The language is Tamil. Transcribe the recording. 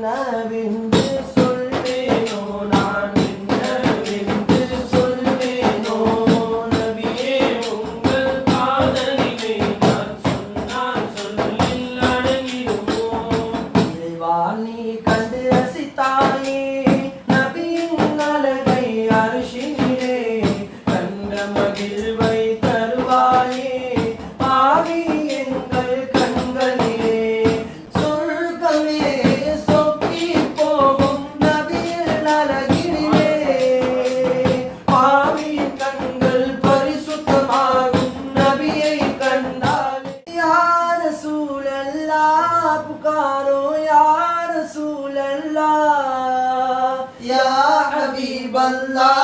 என்னவென்று சொல்வேனோ நான் என்னவென்று சொல்வேனோ நபியே உங்கள் காதலிலே நான் சொன்னால் சொல்லில் அடங்கிடுமோ இறைவா நீ கண்டு ரசித்தாயே நபியின் அழகை அரிசினிலே கண்ட மகிழ்வை தருவாயே பாவி எங்கள் கண்களிலே சொர்க்கமே சொக்கி போகும் நபியின் அழகினிலே பாவி கண்கள் பரிசுத்தமாகும் நபியை கண்டால் யா ரசூலல்லாஹ் புகாரோ யா ரசூலல்லாஹ் யா ஹபீபல்லாஹ்